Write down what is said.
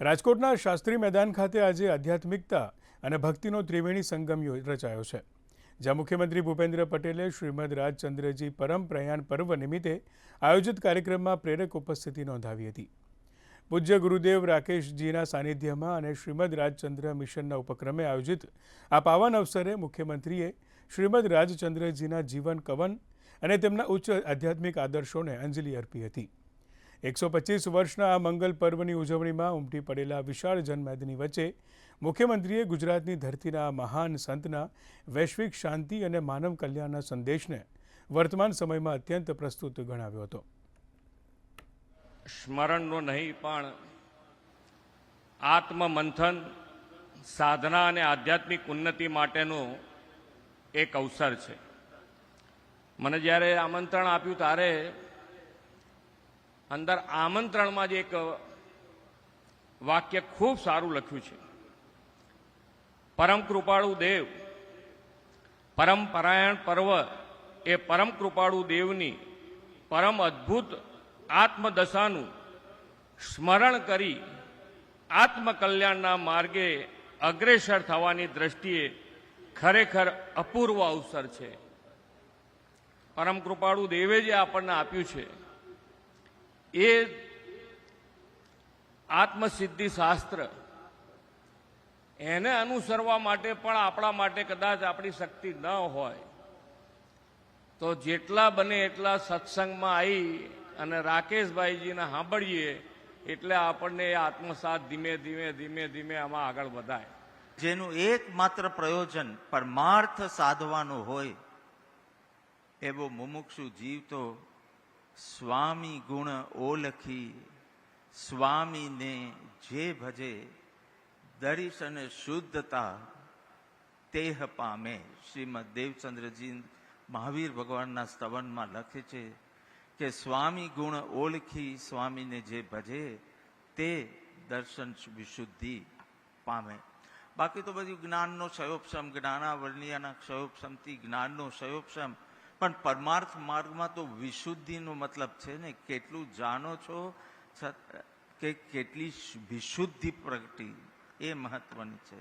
રાજકોટના શાસ્ત્રી મેદાન ખાતે આજે આધ્યાત્મિકતા અને ભક્તિનો ત્રિવેણી સંગમ રચાયો છે, જ્યાં મુખ્યમંત્રી ભૂપેન્દ્ર પટેલે શ્રીમદ રાજચંદ્રજી પરમ પ્રયાણ પર્વ નિમિત્તે આયોજિત કાર્યક્રમમાં પ્રેરક ઉપસ્થિતિ નોંધાવી હતી. પૂજ્ય ગુરુદેવ રાકેશજીના સાનિધ્યમાં અને શ્રીમદ રાજચંદ્ર મિશનના ઉપક્રમે આયોજિત આ પાવન અવસરે મુખ્યમંત્રીએ શ્રીમદ રાજચંદ્રજીના જીવન કવન અને તેમના ઉચ્ચ આધ્યાત્મિક આદર્શોને અંજલિ અર્પી હતી. 125 વર્ષના આ મંગલ પર્વની ઉજવણીમાં ઉમટી પડેલા વિશાળ જનમેદની વચ્ચે મુખ્યમંત્રીએ ગુજરાતની ધરતીના આ મહાન સંતના વૈશ્વિક શાંતિ અને માનવ કલ્યાણના સંદેશને વર્તમાન સમયમાં અત્યંત પ્રસ્તુત ગણાવ્યો હતો. સ્મરણનો નહીં પણ આત્મમંથન, સાધના અને આધ્યાત્મિક ઉન્નતિ માટેનો એક અવસર છે. મને જ્યારે આમંત્રણ આપ્યું ત્યારે અંદર આમંત્રણમાં જ એક વાક્ય ખૂબ સારું લખ્યું છે. પરમ કૃપાળુ દેવ, પરમ પરાયણ પર્વ એ પરમ કૃપાળુ દેવની પરમ અદ્ભુત આત્મદશાનું સ્મરણ કરી આત્મકલ્યાણના માર્ગે અગ્રેસર થવાની દ્રષ્ટિએ ખરેખર અપૂર્વ અવસર છે. પરમ કૃપાળુ દેવે જે આપણને આપ્યું છે એ આત્મસિદ્ધિ શાસ્ત્ર, એને અનુસરવા માટે પણ આપણા માટે કદાચ આપણી શક્તિ ન હોય તો જેટલા બને એટલા સત્સંગમાં આવી અને રાકેશભાઈજીને સાંભળીએ એટલે આપણને આત્મસાત ધીમે ધીમે ધીમે ધીમે આમાં આગળ વધાય. જેનું એકમાત્ર પ્રયોજન પરમાર્થ સાધવાનું હોય એવો મુમુક્ષુ જીવ તો સ્વામી ગુણ ઓળખી સ્વામીને જે ભજે દર્શ અને શુદ્ધતા તેહ પામે. શ્રીમદ દેવચંદ્રજી મહાવીર ભગવાનના સ્તવનમાં લખે છે કે સ્વામી ગુણ ઓળખી સ્વામીને જે ભજે તે દર્શન વિશુદ્ધિ પામે. બાકી તો બધું જ્ઞાનનો ક્ષયોપશમ, જ્ઞાનાવર્ણિયાના ક્ષયોપશમથી જ્ઞાનનો ક્ષયોપશમ, પણ પરમાર્થ માર્ગમાં તો વિશુદ્ધિનો મતલબ છે ને કેટલું જાણો છો કે કેટલી વિશુદ્ધિ પ્રગટી, એ મહત્વની છે.